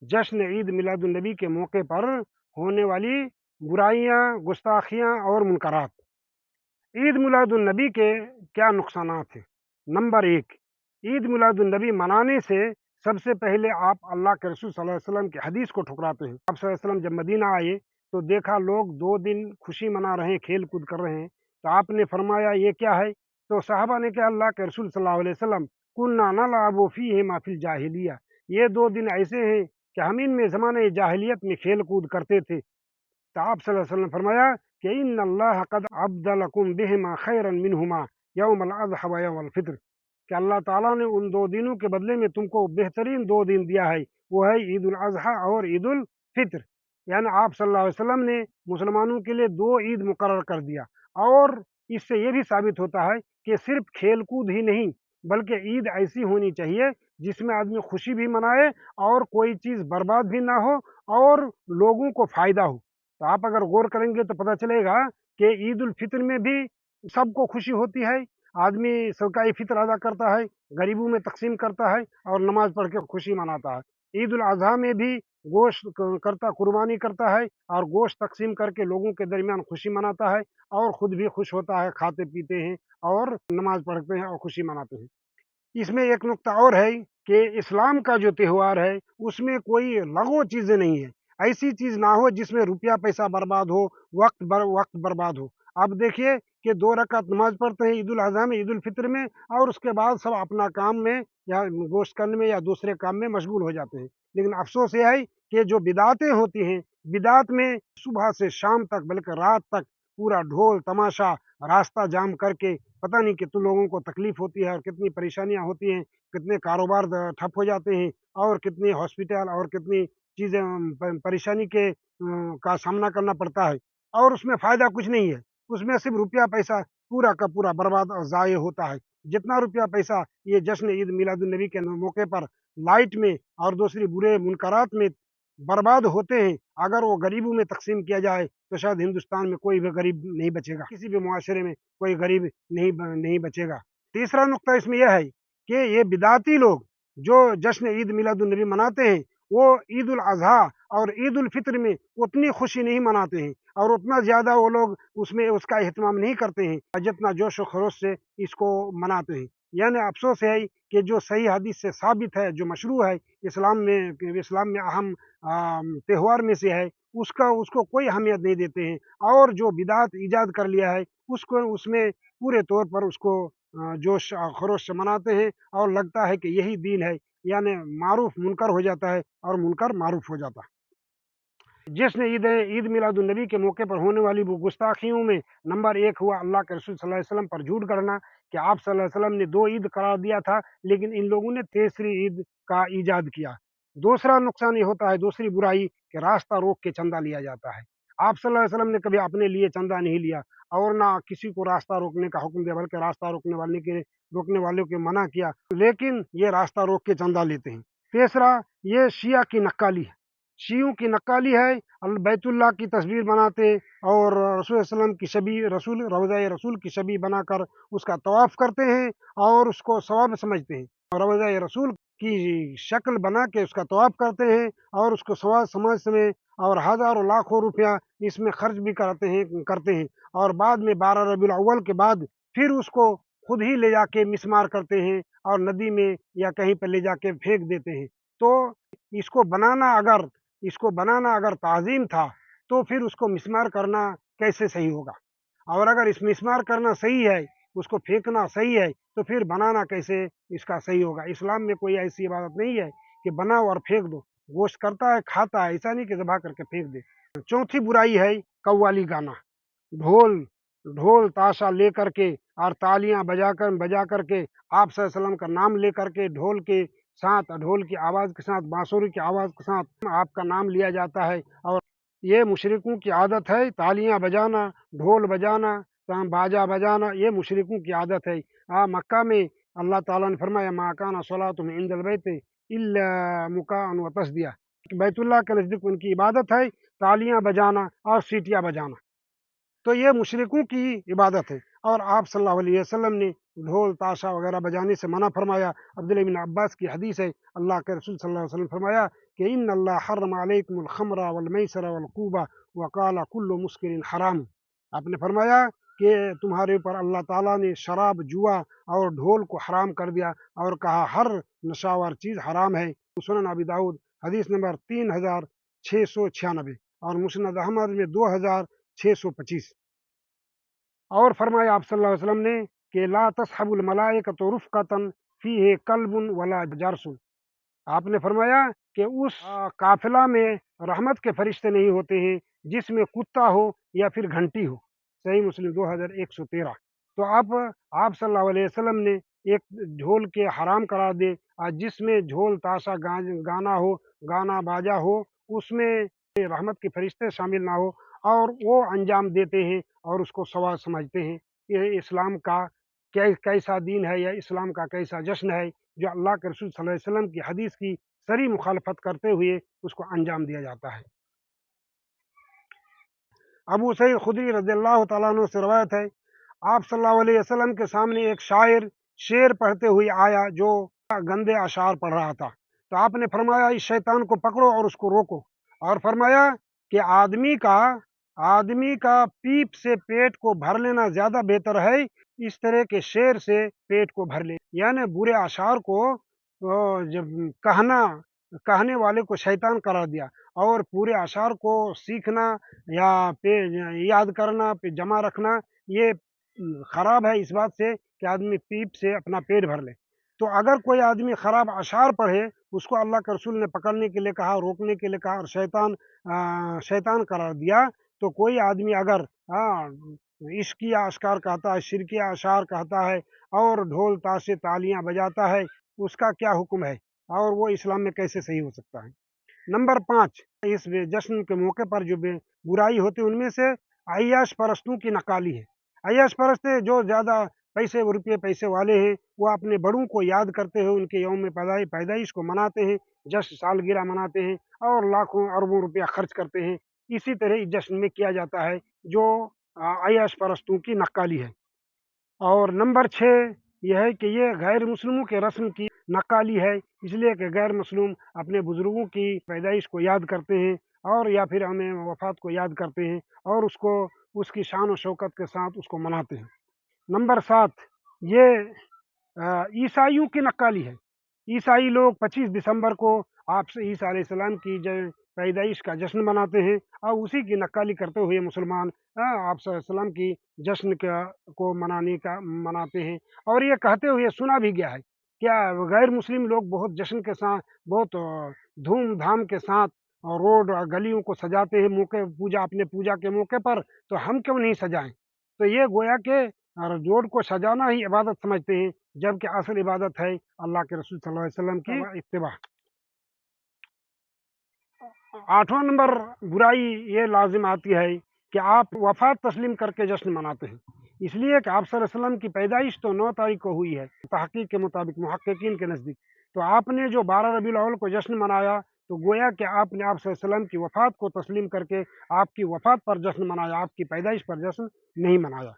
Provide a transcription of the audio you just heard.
जश्न ईद मिलादुन्नबी के मौके पर होने वाली बुराइयां, गुस्ताखियां और मुनकरात। ईद मिलादुन्नबी के क्या नुकसानात हैं? नंबर 1, ईद मिलादुन्नबी मनाने से सबसे पहले आप अल्लाह के रसूल सल्लल्लाहु अलैहि वसल्लम की हदीस को ठुकराते हैं। आप सल्लल्लाहु अलैहि वसल्लम जब मदीना आए तो देखा लोग 2 दिन खुशी मना रहे हैं, खेल कूद कर रहे हैं। तो आपने फरमाया ये क्या है? तो सहाबा ने कहा अल्लाह के रसूल सल्लल्लाहु अलैहि वसल्लम कुन्ना नलअबु फीहिमा फिल जाहिलिया, ये 2 दिन ऐसे हैं कि हम इनमें ज़माने जाहिलियत में खेल कूद करते थे। तो आप सल्लल्लाहु अलैहि वसल्लम ने फरमाया कि इन्नल्लाह क़द अब्दलकुम बिहिमा खैरन मिनहुमा यौमल अज़हा व यौमल फित्र, कि अल्लाह ताला ने उन 2 दिनों के बदले में तुमको बेहतरीन 2 दिन दिया है, वो है ईद उल अज़हा और ईद उल फित्र। यानी आप सल्लल्लाहु अलैहि वसल्लम ने मुसलमानों के लिए 2 ईद मुकर्रर कर दिया। और इससे ये भी साबित होता है कि सिर्फ खेल कूद ही नहीं, बल्कि ईद ऐसी होनी चाहिए जिसमें आदमी खुशी भी मनाए और कोई चीज़ बर्बाद भी ना हो और लोगों को फ़ायदा हो। तो आप अगर गौर करेंगे तो पता चलेगा कि ईद उल फित्र में भी सबको खुशी होती है। आदमी सदका फित्र अदा करता है, गरीबों में तकसीम करता है और नमाज पढ़ के खुशी मनाता है। ईद उल अजहा में भी गोश्त करता, कुर्बानी करता है और गोश्त तकसीम करके लोगों के दरमियान खुशी मनाता है और खुद भी खुश होता है, खाते पीते हैं और नमाज पढ़ते हैं और खुशी मनाते हैं। इसमें एक नुक्ता और है कि इस्लाम का जो त्योहार है उसमें कोई लगो चीज़ें नहीं है। ऐसी चीज़ ना हो जिसमें रुपया पैसा बर्बाद हो, वक़्त बर्बाद हो। अब देखिए कि 2 रकात नमाज़ पढ़ते हैं ईद उल अज़हा में, ईद उल फित्र में, और उसके बाद सब अपना काम में या गोश्त करने में या दूसरे काम में मशगूल हो जाते हैं। लेकिन अफ़सोस ये है कि जो बिदअतें होती हैं, बिदअत में सुबह से शाम तक बल्कि रात तक पूरा ढोल तमाशा, रास्ता जाम करके पता नहीं कितने लोगों को तकलीफ होती है और कितनी परेशानियां होती हैं, कितने कारोबार ठप हो जाते हैं और कितनी हॉस्पिटल और कितनी चीज़ें परेशानी के का सामना करना पड़ता है और उसमें फ़ायदा कुछ नहीं है। उसमें सिर्फ रुपया पैसा पूरा का पूरा बर्बाद और ज़ाय होता है। जितना रुपया पैसा ये जश्न ईद मिलादुन्नबी के मौके पर लाइट में और दूसरी बुरे मुनकरात में बर्बाद होते हैं, अगर वो गरीबों में तकसीम किया जाए तो शायद हिंदुस्तान में कोई भी गरीब नहीं बचेगा, किसी भी मुआशरे में कोई गरीब नहीं बचेगा। तीसरा नुक्ता इसमें यह है कि ये बिदाती लोग जो जश्न ईद मिलादुन्नबी मनाते हैं, वो ईद उल अज़हा और ईद उल फित्र में उतनी खुशी नहीं मनाते हैं और उतना ज़्यादा वो लोग उसमें उसका एहतमाम नहीं करते हैं जितना जोश व खरोश से इसको मनाते हैं। यानी अफ़सोस है कि जो सही हदीस से साबित है, जो मशरू है इस्लाम में अहम त्योहार में से है, उसका उसको कोई अहमियत नहीं देते हैं और जो बिदअत ईजाद कर लिया है, उसको उसमें पूरे तौर पर उसको जोश खरोश से मनाते हैं और लगता है कि यही दीन है, यानी मारूफ मुनकर हो जाता है और मुनकर मारूफ हो जाता है। जश्न ईद मिलादुन्नबी के मौके पर होने वाली वो गुस्ताखियों में नंबर 1 हुआ अल्लाह के रसूल सल्लल्लाहु अलैहि वसल्लम पर झूठ गढ़ना, कि आप सल्लल्लाहु अलैहि वसल्लम ने 2 ईद करार दिया था, लेकिन इन लोगों ने तीसरी ईद का ईजाद किया। दूसरा नुकसान ये होता है, दूसरी बुराई, कि रास्ता रोक के चंदा लिया जाता है। आप सल्लल्लाहु अलैहि वसल्लम ने कभी अपने लिए चंदा नहीं लिया और ना किसी को रास्ता रोकने का हुक्म दिया, बल्कि रास्ता रोकने वालों को मना किया, लेकिन ये रास्ता रोक के चंदा लेते हैं। तीसरा, ये शिया की नक्काली है। शियों की नक्काली है, बैतुल्लाह की तस्वीर बनाते और रसूल सल्लम की छवि, रसूल रोज़ा रसूल की छवि बनाकर उसका तवाफ़ करते हैं और उसको सवाब समझते हैं। रोज़ा रसूल की शक्ल बना के उसका तवाफ़ करते हैं और उसको सवाब समझ और हज़ारों लाखों रुपया इसमें खर्च भी करते हैं और बाद में 12 रबीउल अव्वल के बाद फिर उसको खुद ही ले जाके मिस्मार करते हैं और नदी में या कहीं पर ले जाके फेंक देते हैं। तो इसको बनाना अगर इसको बनाना अगर ताज़ीम था, तो फिर उसको मिस्मार करना कैसे सही होगा? और अगर इस मिस्मार करना सही है, उसको फेंकना सही है, तो फिर बनाना कैसे इसका सही होगा? इस्लाम में कोई ऐसी इबादत नहीं है कि बनाओ और फेंक दो। गोश्त करता है, खाता है, ऐसा नहीं कि ज़बह करके फेंक दे। चौथी बुराई है कव्वाली गाना। ढोल ढोल ताशा लेकर के और तालियां बजा कर के आप सल्लल्लाहु अलैहि वसल्लम का नाम लेकर के ढोल के साथ, ढोल की आवाज़ के साथ, बांसुरी की आवाज़ के साथ आपका नाम लिया जाता है और ये मुशरिकों की आदत है, तालियां बजाना, ढोल बजाना, बाजा बजाना, ये मुशरिकों की आदत है। मक्का में अल्लाह ताला ने फरमाया मा काना सलातुहुम इंदल बैति इल्ला मुकाअन व तस्दिया, बैतुल्लाह के नज़दीक उनकी इबादत है तालियां बजाना और सीटियां बजाना। तो ये मुशरिकों की इबादत है और आप सल्लल्लाहु अलैहि वसल्लम ने ढोल ताशा वगैरह बजाने से मना फरमाया। अब्दुल्लाह इब्न अब्बास की हदीस है, अल्लाह के रसूल सल्लल्लाहु अलैहि वसल्लम फरमाया کہ ان اللہ حرم علیکم الخمر والمیسر والقوبہ وقال کل مسکر حرام. آپ نے فرمایا کہ تمہارے اوپر اللہ تعالیٰ نے شراب، جوا اور ڈھول کو حرام کر دیا اور کہا ہر نشاور چیز حرام ہے. سنن ابی داؤد حدیث نمبر 3696 اور مسند احمد میں 2625. اور فرمایا آپ صلی اللہ علیہ وسلم نے کہ لا تصحب الملائکۃ رفقۃ فیہ کلب ولا جرس. آپ نے فرمایا کہ اس قافلہ میں رحمت کے فرشتے نہیں ہوتے ہیں جس میں کتا ہو یا پھر گھنٹی ہو. صحیح مسلم 2113. تو آپ صلی اللہ علیہ وسلم نے ایک ڈھول کے حرام قرار دے جس میں ڈھول تاشا گانا ہو، گانا باجا ہو، اس میں رحمت کے فرشتے شامل نہ ہو اور وہ انجام دیتے ہیں اور اس کو ثواب سمجھتے ہیں. یہ اسلام کا کیسا دین ہے یا اسلام کا کیسا جشن ہے جو اللہ کے رسول صلی اللہ علیہ وسلم کی حدیث کی صریح مخالفت کرتے ہوئے اس کو انجام دیا جاتا ہے. ابو سعید خدری رضی اللہ تعالیٰ عنہ سے روایت ہے، آپ صلی اللہ علیہ وسلم کے سامنے ایک شاعر شعر پڑھتے ہوئے آیا جو گندے اشعار پڑھ رہا تھا. تو آپ نے فرمایا اس شیطان کو پکڑو اور اس کو روکو، اور فرمایا کہ آدمی کا پیپ سے پیٹ کو بھر لینا زیادہ بہتر ہے اس طرح کے شعر سے پیٹ کو بھر لے. یعنی برے اشعار کو جب کہنے والے کو شیطان قرار دیا اور پورے اشعار کو سیکھنا یا یاد کرنا پہ جمع رکھنا یہ خراب ہے اس بات سے کہ آدمی پیپ سے اپنا پیٹ بھر لے. تو اگر کوئی آدمی خراب اشعار پڑھے اس کو اللہ کے رسول نے پکڑنے کے لیے کہا، روکنے کے لیے کہا اور شیطان قرار دیا. تو کوئی آدمی اگر عشقیہ اشعار کہتا ہے، شرکیہ اشعار کہتا ہے اور ڈھول تاشے تالیاں بجاتا ہے، اس کا کیا حکم ہے اور وہ اسلام میں کیسے صحیح ہو سکتا ہے؟ نمبر 5، اس جشن کے موقع پر جو برائی ہوتی ہے ان میں سے عیاش پرستوں کی نقالی ہے. عیاش پرست جو زیادہ پیسے والے ہیں وہ اپنے بڑوں کو یاد کرتے ہیں، ان کے یوم پیدائش کو مناتے ہیں، جشن سالگرہ مناتے ہیں اور لاکھوں اربوں روپیہ خرچ کرتے ہیں. اسی طرح اس جشن میں کیا جاتا ہے جو عیاش پرستوں کی نقالی ہے. اور نمبر 6 یہ ہے کہ یہ غیر مسلموں کے رسم کی نقالی ہے، اس لیے کہ غیر مسلم اپنے بزرگوں کی پیدائش کو یاد کرتے ہیں اور یا پھر ہمیں وفات کو یاد کرتے ہیں اور اس کی شان و شوکت کے ساتھ اس کو مناتے ہیں. نمبر 7 یہ عیسائیوں کی نقالی ہے. عیسائی لوگ 25 دسمبر کو آپ سے عیسیٰ علیہ السلام کی پیدائش کا جشن مناتے ہیں اور اسی کی نقالی کرتے ہوئے مسلمان آپ صلی اللہ علیہ وسلم کی جشن کو مناتے ہیں. اور یہ کہتے ہوئے سنا بھی گیا ہے کیا غیر مسلم لوگ بہت جشن کے ساتھ، بہت دھوم دھام کے ساتھ روڈ اور گلیوں کو سجاتے ہیں اپنے پوجا کے موقع پر، تو ہم کیوں نہیں سجائیں؟ تو یہ گویا کہ روڈ کو سجانا ہی عبادت سمجھتے ہیں، جبکہ اصل عبادت ہے اللہ کے رسول صلی اللہ علیہ وسلم کی اتباع. 8واں نمبر برائی یہ لازم آتی ہے کہ آپ وفات تسلیم کر کے جشن مناتے ہیں، اس لیے کہ آپ صلی اللہ علیہ وسلم کی پیدائش تو 9 تاریخ کو ہوئی ہے تحقیق کے مطابق، محققین کے نزدیک. تو آپ نے جو 12 ربیع الاول کو جشن منایا تو گویا کہ آپ نے آپ صلی اللہ علیہ وسلم کی وفات کو تسلیم کر کے آپ کی وفات پر جشن منایا، آپ کی پیدائش پر جشن نہیں منایا.